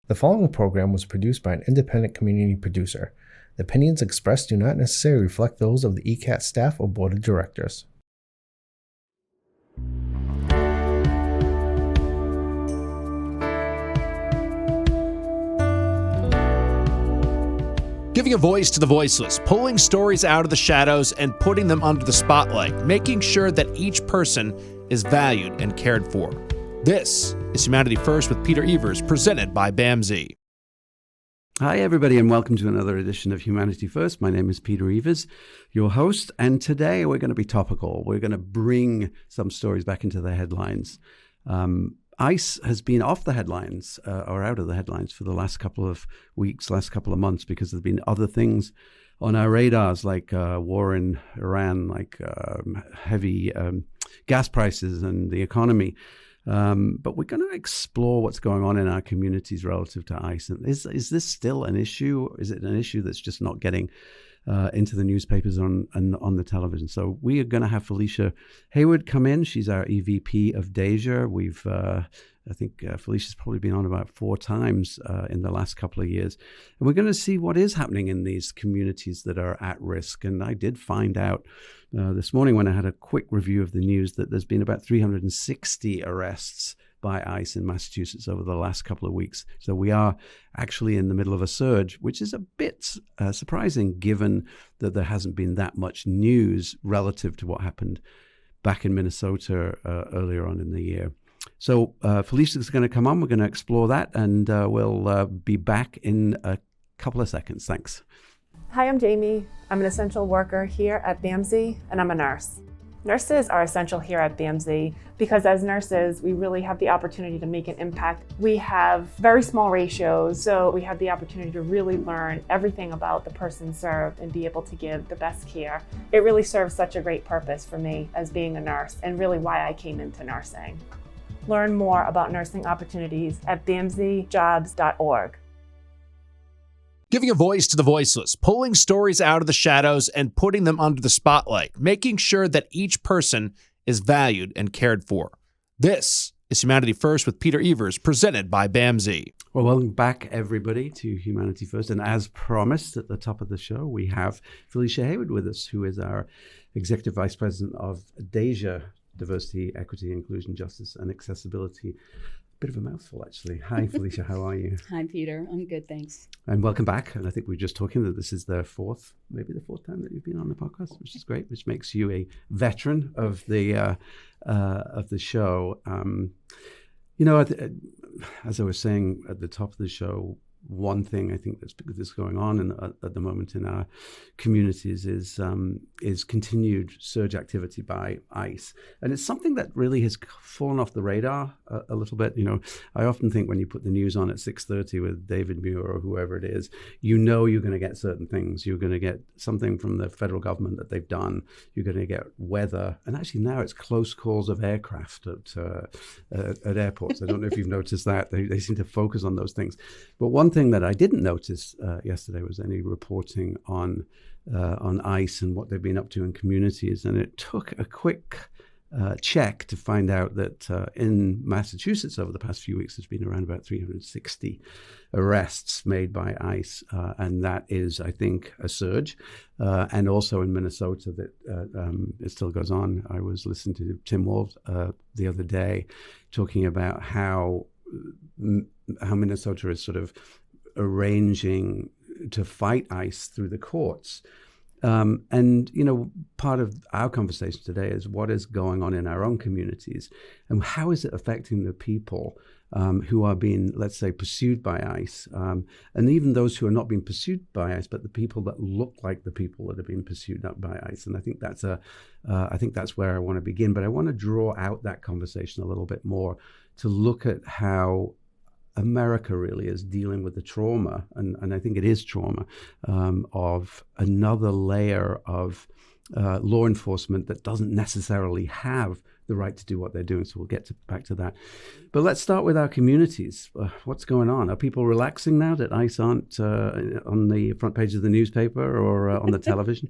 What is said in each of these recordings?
The following program was produced by an independent community producer. The opinions expressed do not necessarily reflect those of the ECAT staff or board of directors. Giving a voice to the voiceless, pulling stories out of the shadows and putting them under the spotlight, making sure that each person is valued and cared for. This is Humanity First with Peter Evers, presented by BAMZ. Hi, everybody, and welcome to another edition of Humanity First. My name is Peter Evers, your host, and today we're going to be topical. We're going to bring some stories back into the headlines. ICE has been off the headlines, or out of the headlines for the last couple of weeks, last couple of months, because there's been other things on our radars, like war in Iran, like heavy gas prices and the economy. But we're going to explore what's going on in our communities relative to ICE. And is this still an issue? Is it an issue that's just not getting into the newspapers on the television? So we are going to have Felicia Heywood come in. She's our EVP of DASIA. I think Felicia's probably been on about 4 times in the last couple of years. And we're going to see what is happening in these communities that are at risk. And I did find out this morning when I had a quick review of the news that there's been about 360 arrests by ICE in Massachusetts over the last couple of weeks. So we are actually in the middle of a surge, which is a bit surprising given that there hasn't been that much news relative to what happened back in Minnesota earlier on in the year. So Felicia's going to come on. We're going to explore that, and we'll be back in a couple of seconds. Thanks. Hi, I'm Jamie. I'm an essential worker here at BAMZ, and I'm a nurse. Nurses are essential here at BAMZ because as nurses, we really have the opportunity to make an impact. We have very small ratios, so we have the opportunity to really learn everything about the person served and be able to give the best care. It really serves such a great purpose for me as being a nurse and really why I came into nursing. Learn more about nursing opportunities at bamzjobs.org. Giving a voice to the voiceless, pulling stories out of the shadows and putting them under the spotlight, making sure that each person is valued and cared for. This is Humanity First with Peter Evers, presented by BAMZ. Well, welcome back, everybody, to Humanity First. And as promised at the top of the show, we have Felicia Heywood with us, who is our Executive Vice President of DASIA, Diversity, Equity, Inclusion, Justice, and Accessibility. Bit of a mouthful, actually. Hi, Felicia. How are you? Hi, Peter. I'm good, thanks. And welcome back. And I think we were just talking that this is the fourth time that you've been on the podcast, which is great, which makes you a veteran of the show. As I was saying at the top of the show, one thing I think that's going on at the moment in our communities is continued surge activity by ICE, and it's something that really has fallen off the radar a little bit. You know, I often think when you put the news on at 6:30 with David Muir or whoever it is, you know you're going to get certain things. You're going to get something from the federal government that they've done. You're going to get weather, and actually now it's close calls of aircraft at airports. I don't know if you've noticed that they seem to focus on those things, but one thing that I didn't notice yesterday was any reporting on ICE and what they've been up to in communities. And it took a quick check to find out that in Massachusetts over the past few weeks, there's been around about 360 arrests made by ICE. And that is, I think, a surge. And also in Minnesota, that it still goes on. I was listening to Tim Wolf the other day talking about how Minnesota is sort of arranging to fight ICE through the courts. And, you know, part of our conversation today is what is going on in our own communities and how is it affecting the people who are being, let's say, pursued by ICE, and even those who are not being pursued by ICE, but the people that look like the people that are being pursued up by ICE. And I think that's where I want to begin. But I want to draw out that conversation a little bit more to look at how America really is dealing with the trauma, and I think it is trauma, of another layer of law enforcement that doesn't necessarily have the right to do what they're doing. So we'll get back to that. But let's start with our communities. What's going on? Are people relaxing now that ICE aren't on the front page of the newspaper or on the television?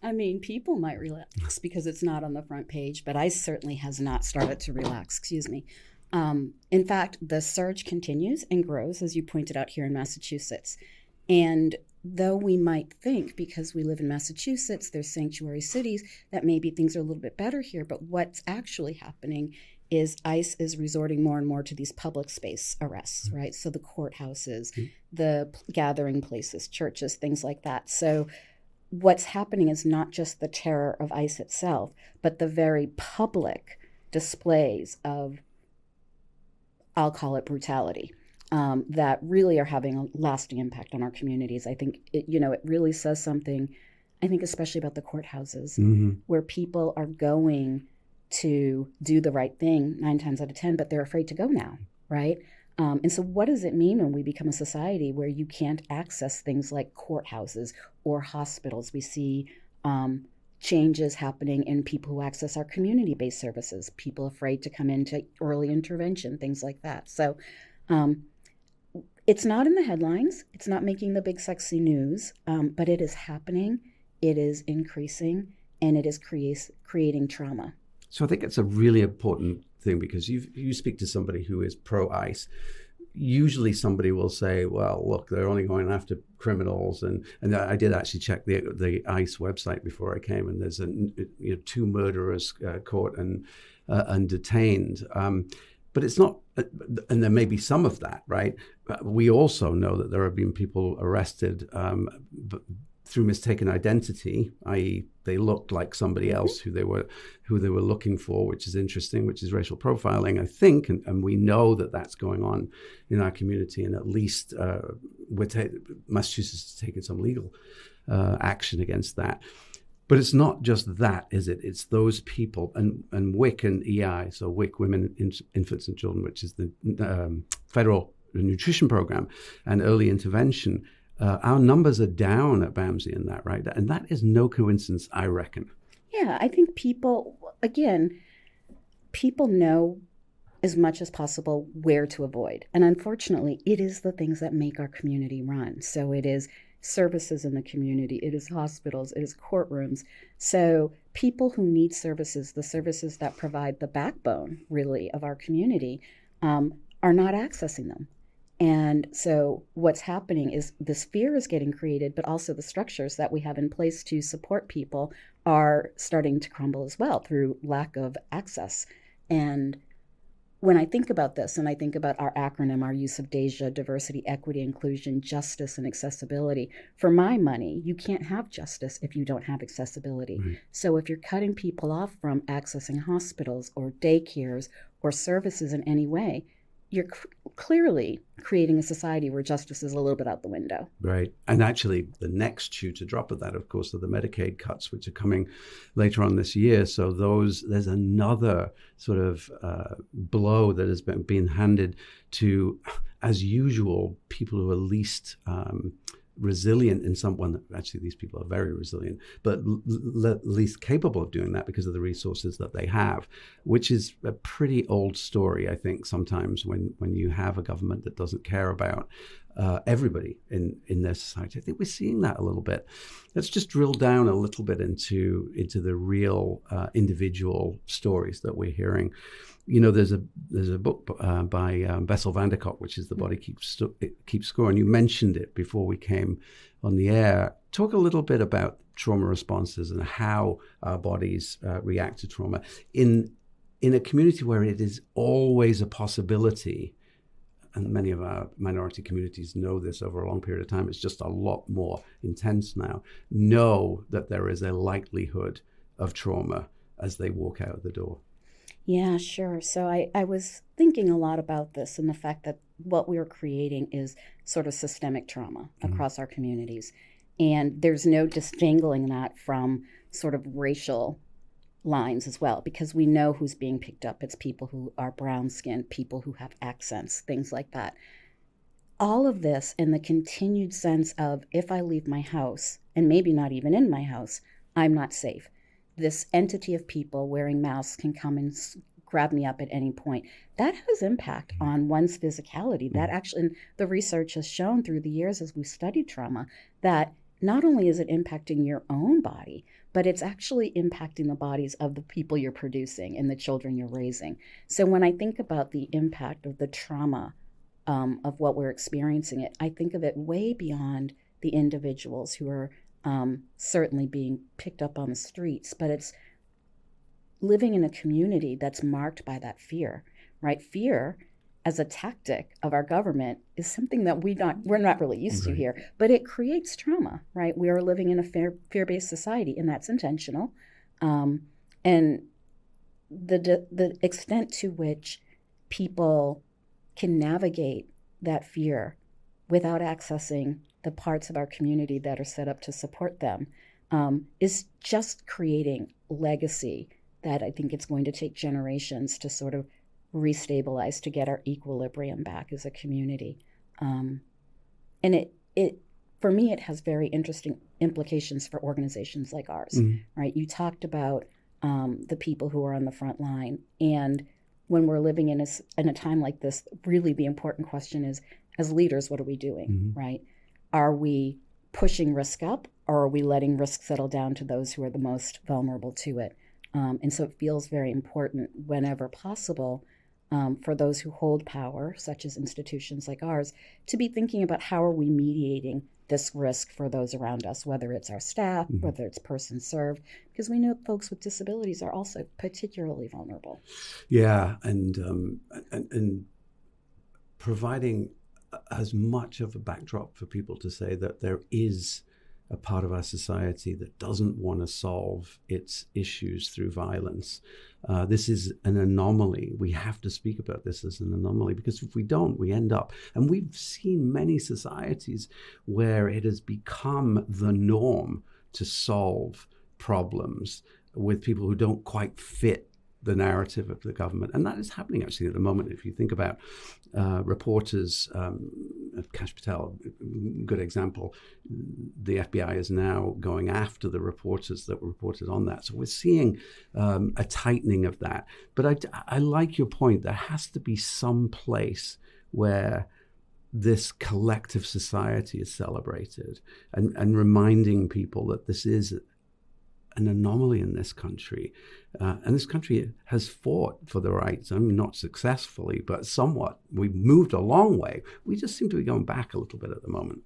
I mean, people might relax because it's not on the front page, but ICE certainly has not started to relax. Excuse me. In fact, the surge continues and grows, as you pointed out here in Massachusetts. And though we might think, because we live in Massachusetts, there's sanctuary cities, that maybe things are a little bit better here, but what's actually happening is ICE is resorting more and more to these public space arrests, right? So the courthouses, the gathering places, churches, things like that. So what's happening is not just the terror of ICE itself, but the very public displays of, I'll call it brutality, that really are having a lasting impact on our communities. I think it really says something, I think especially about the courthouses, where people are going to do the right thing 9 times out of 10, but they're afraid to go now, right? And so what does it mean when we become a society where you can't access things like courthouses or hospitals? We see changes happening in people who access our community-based services, people afraid to come into early intervention, things like that. So it's not in the headlines, it's not making the big sexy news, but it is happening, it is increasing, and it is creating trauma. So I think it's a really important thing, because you speak to somebody who is pro-ICE. Usually somebody will say, well, look, they're only going after criminals. And I did actually check the ICE website before I came, and there's 2 murderers caught and detained. But it's not, and there may be some of that, right? But we also know that there have been people arrested through mistaken identity, i.e. they looked like somebody else who they were looking for, which is interesting, which is racial profiling, I think, and we know that that's going on in our community, and at least Massachusetts has taken some legal action against that. But it's not just that, is it? It's those people, and WIC and EI, so WIC, Women, Infants and Children, which is the federal nutrition program and early intervention. Our numbers are down at BAMSI in that, right? And that is no coincidence, I reckon. Yeah, I think people know as much as possible where to avoid. And unfortunately, it is the things that make our community run. So it is services in the community, it is hospitals, it is courtrooms. So people who need services, the services that provide the backbone, really, of our community, are not accessing them. And so what's happening is this fear is getting created, but also the structures that we have in place to support people are starting to crumble as well through lack of access. And when I think about this, and I think about our acronym, our use of DASIA, diversity, equity, inclusion, justice, and accessibility, for my money, you can't have justice if you don't have accessibility. Right. So if you're cutting people off from accessing hospitals or daycares or services in any way, you're clearly creating a society where justice is a little bit out the window. Right. And actually, the next shoe to drop of that, of course, are the Medicaid cuts, which are coming later on this year. So there's another sort of blow that has been handed to, as usual, people who are least resilient in someone. Actually, these people are very resilient, but least capable of doing that because of the resources that they have, which is a pretty old story, I think, sometimes when you have a government that doesn't care about everybody in their society. I think we're seeing that a little bit. Let's just drill down a little bit into the real individual stories that we're hearing. You know, there's a book by Bessel van der Kolk, which is The Body Keeps Score, and you mentioned it before we came on the air. Talk a little bit about trauma responses and how our bodies react to trauma in a community where it is always a possibility, and many of our minority communities know this over a long period of time. It's just a lot more intense now. Know that there is a likelihood of trauma as they walk out the door. Yeah, sure. So I was thinking a lot about this and the fact that what we're creating is sort of systemic trauma across our communities. And there's no disjangling that from sort of racial lines as well, because we know who's being picked up. It's people who are brown-skinned, people who have accents, things like that. All of this and the continued sense of, if I leave my house, and maybe not even in my house, I'm not safe. This entity of people wearing masks can come and grab me up at any point. That has impact on one's physicality. That actually, and the research has shown through the years as we've studied trauma, that not only is it impacting your own body, but it's actually impacting the bodies of the people you're producing and the children you're raising. So when I think about the impact of the trauma of what we're experiencing, I think of it way beyond the individuals who are certainly being picked up on the streets, but it's living in a community that's marked by that fear, right? Fear as a tactic of our government is something that we're not really used to here, but it creates trauma, right? We are living in a fear-based society, and that's intentional. And the extent to which people can navigate that fear without accessing the parts of our community that are set up to support them is just creating legacy that I think it's going to take generations to sort of restabilize, to get our equilibrium back as a community. And it for me, it has very interesting implications for organizations like ours, right? You talked about the people who are on the front line. And when we're living in a time like this, really the important question is, as leaders, what are we doing, right? Are we pushing risk up, or are we letting risk settle down to those who are the most vulnerable to it? And so it feels very important whenever possible for those who hold power, such as institutions like ours, to be thinking about how are we mediating this risk for those around us, whether it's our staff, whether it's persons served, because we know folks with disabilities are also particularly vulnerable. Yeah, and providing as much of a backdrop for people to say that there is a part of our society that doesn't want to solve its issues through violence. This is an anomaly. We have to speak about this as an anomaly, because if we don't, we end up, and we've seen many societies where it has become the norm to solve problems with people who don't quite fit the narrative of the government. And that is happening actually at the moment. If you think about reporters, Kash Patel, good example, the FBI is now going after the reporters that reported on that. So we're seeing a tightening of that. But I like your point. There has to be some place where this collective society is celebrated and reminding people that this is an anomaly in this country. And this country has fought for the rights. I mean, not successfully, but somewhat. We've moved a long way. We just seem to be going back a little bit at the moment.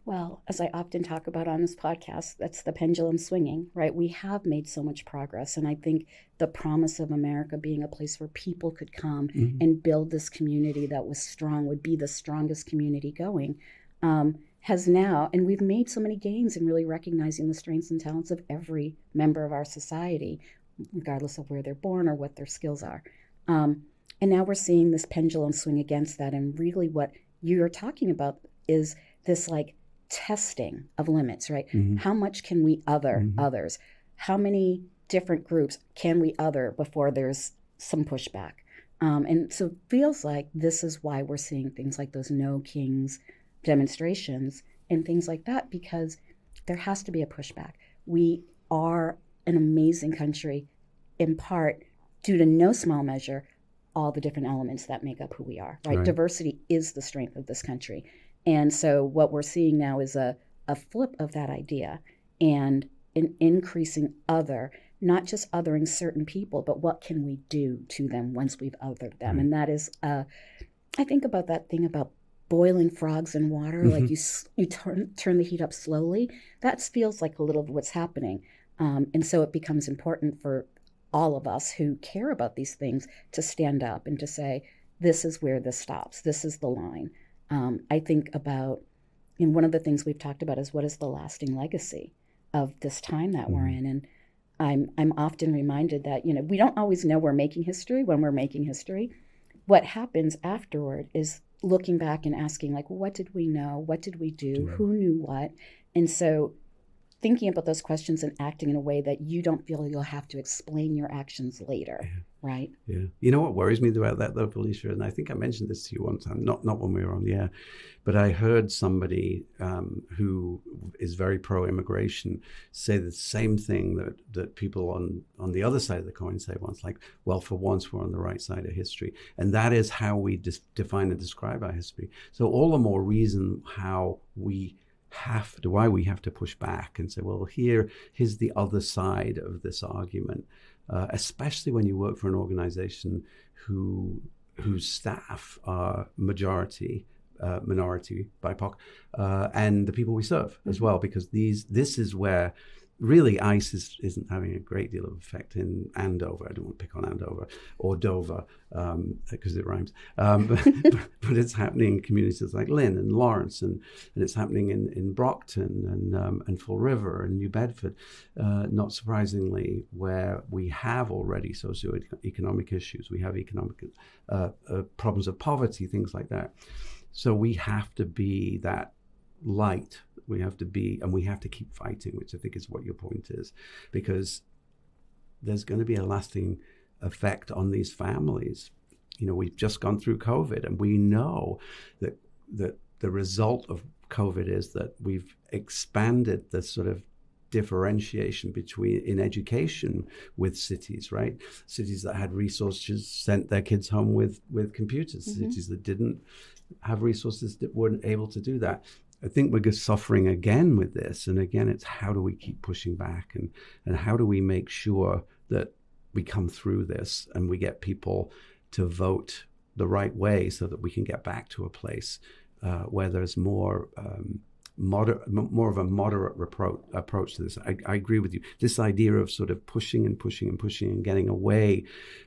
Well, as I often talk about on this podcast, that's the pendulum swinging, right? We have made so much progress. And I think the promise of America being a place where people could come and build this community that was strong, would be the strongest community going, has now, and we've made so many gains in really recognizing the strengths and talents of every member of our society, regardless of where they're born or what their skills are. And now we're seeing this pendulum swing against that. And really what you're talking about is this like testing of limits, right? How much can we other others? How many different groups can we other before there's some pushback? And so it feels like this is why we're seeing things like those No Kings demonstrations and things like that, because there has to be a pushback. We are an amazing country, in part due to no small measure, all the different elements that make up who we are, right? Diversity is the strength of this country. And so what we're seeing now is a flip of that idea and an increasing other, not just othering certain people, but what can we do to them once we've othered them? And that is, I think about that thing about boiling frogs in water, like you turn the heat up slowly. That feels like a little of what's happening. And so it becomes important for all of us who care about these things to stand up and to say, this is where this stops. This is the line. I think about, and one of the things we've talked about is what is the lasting legacy of this time that we're in. And I'm often reminded that, we don't always know we're making history when we're making history. What happens afterward is looking back and asking, like, what did we know? What did we do? Who knew what? And so thinking about those questions and acting in a way that you don't feel you'll have to explain your actions later, right? Yeah. You know what worries me about that, though, Felicia, and I think I mentioned this to you one time, not when we were on the air, but I heard somebody who is very pro-immigration say the same thing that people on the other side of the coin say once, like, well, for once we're on the right side of history. And that is how we define and describe our history. So all the more reason how we why we have to push back and say, well, here's the other side of this argument, especially when you work for an organization whose staff are majority, minority, BIPOC, and the people we serve as well, because this is where really ICE isn't having a great deal of effect in Andover. I don't want to pick on Andover or Dover because it rhymes, but it's happening in communities like Lynn and Lawrence, and it's happening in Brockton and Fall River and New Bedford, not surprisingly, where we have already socioeconomic issues. We have economic problems of poverty, things like that. So we have to be that light. We have to keep fighting, which I think is what your point is, because there's going to be a lasting effect on these families. We've just gone through COVID, and we know that the result of COVID is that we've expanded the sort of differentiation in education with cities, right? Cities that had resources sent their kids home with computers. Mm-hmm. Cities that didn't have resources that weren't able to do that. I think we're just suffering again with this. And again, it's how do we keep pushing back, and how do we make sure that we come through this and we get people to vote the right way so that we can get back to a place where there's more of a moderate approach to this. I agree with you. This idea of sort of pushing and pushing and pushing and getting away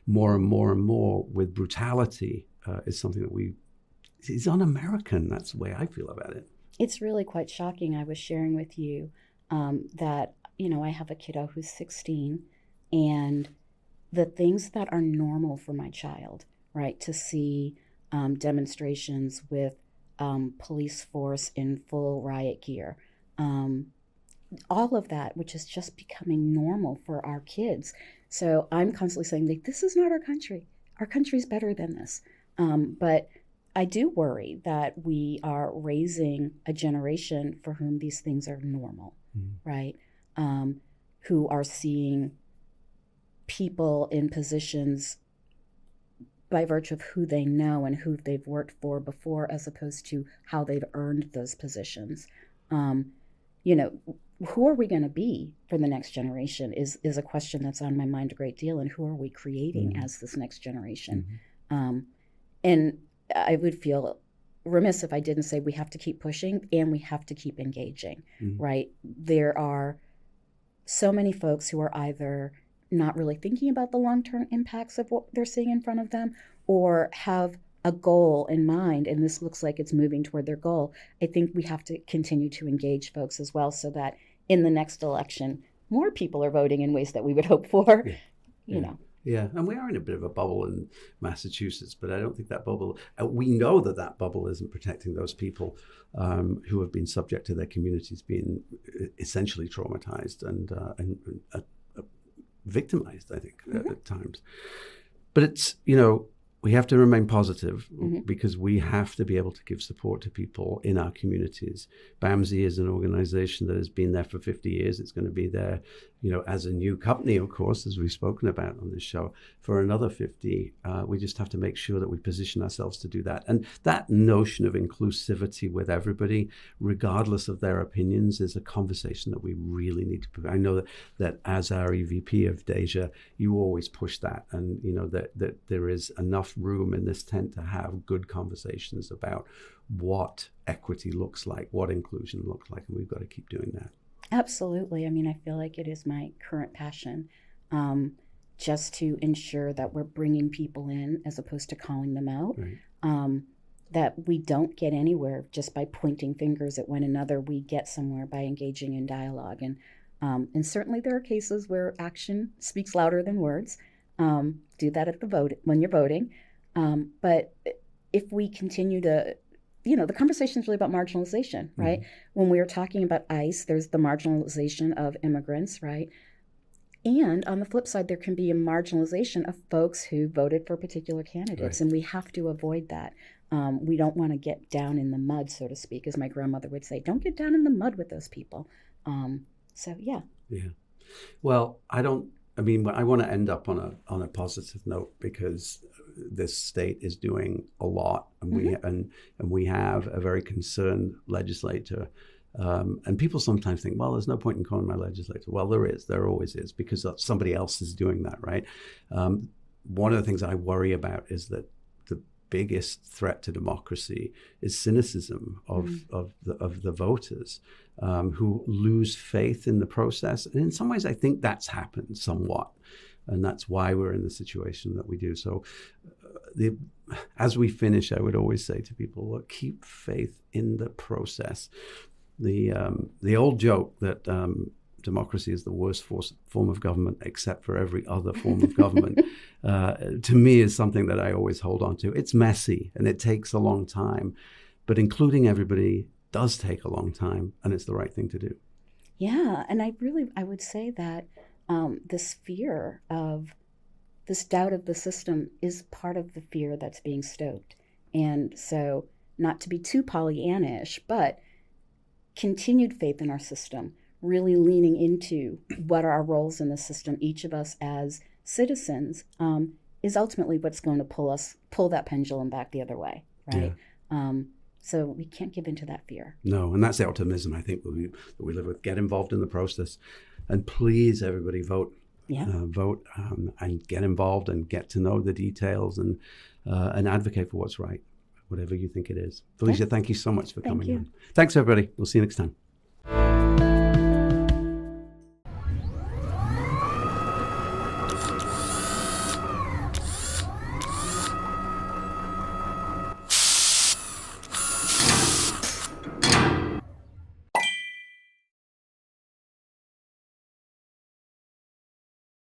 more and more and more with brutality is something that is un-American. That's the way I feel about it. It's really quite shocking. I was sharing with you that, I have a kiddo who's 16, and the things that are normal for my child, right, to see demonstrations with police force in full riot gear, all of that, which is just becoming normal for our kids. So I'm constantly saying, this is not our country. Our country's better than this. But I do worry that we are raising a generation for whom these things are normal, right? Who are seeing people in positions by virtue of who they know and who they've worked for before, as opposed to how they've earned those positions. Who are we going to be for the next generation is a question that's on my mind a great deal. And who are we creating as this next generation? And I would feel remiss if I didn't say we have to keep pushing and we have to keep engaging, right? There are so many folks who are either not really thinking about the long-term impacts of what they're seeing in front of them, or have a goal in mind, and this looks like it's moving toward their goal. I think we have to continue to engage folks as well, so that in the next election, more people are voting in ways that we would hope for, you know. Yeah, and we are in a bit of a bubble in Massachusetts, but I don't think that bubble, we know that bubble isn't protecting those people who have been subject to their communities being essentially traumatized and victimized, I think, at times. But it's, we have to remain positive because we have to be able to give support to people in our communities. BAMSI is an organization that has been there for 50 years. It's going to be there, as a new company, of course, as we've spoken about on this show, for another 50. We just have to make sure that we position ourselves to do that. And that notion of inclusivity with everybody, regardless of their opinions, is a conversation that we really need to. I know that as our EVP of Deja, you always push that, and that there is enough room in this tent to have good conversations about what equity looks like, what inclusion looks like, and we've got to keep doing that. Absolutely. I mean, I feel like it is my current passion, just to ensure that we're bringing people in as opposed to calling them out, right. That we don't get anywhere just by pointing fingers at one another. We get somewhere by engaging in dialogue. And certainly there are cases where action speaks louder than words. Do that at the vote when you're voting. But if we continue to, the conversation is really about marginalization, right? When we're talking about ICE, there's the marginalization of immigrants, right? And on the flip side, there can be a marginalization of folks who voted for particular candidates, right. And we have to avoid that. We don't want to get down in the mud, so to speak, as my grandmother would say. Don't get down in the mud with those people. Yeah. Well, I want to end up on a positive note, because this state is doing a lot, and we have a very concerned legislator And people sometimes think, well, there's no point in calling my legislator. Well, there is. There always is, because somebody else is doing that, right? One of the things I worry about is that the biggest threat to democracy is cynicism of the voters, who lose faith in the process. And in some ways, I think that's happened somewhat. And that's why we're in the situation that we do. So as we finish, I would always say to people, look, keep faith in the process. The old joke that democracy is the worst form of government except for every other form of government, to me is something that I always hold on to. It's messy and it takes a long time, but including everybody does take a long time, and it's the right thing to do. Yeah, and I would say that this fear of this doubt of the system is part of the fear that's being stoked. And so, not to be too Pollyannish, but continued faith in our system, really leaning into what are our roles in the system, each of us as citizens, is ultimately what's going to pull that pendulum back the other way, right? Yeah. So we can't give into that fear. No, and that's the optimism I think that we live with. Get involved in the process, and please, everybody, vote. Yeah. Vote and get involved and get to know the details and advocate for what's right, whatever you think it is. Felicia, thank you so much for coming on. Thanks, everybody. We'll see you next time.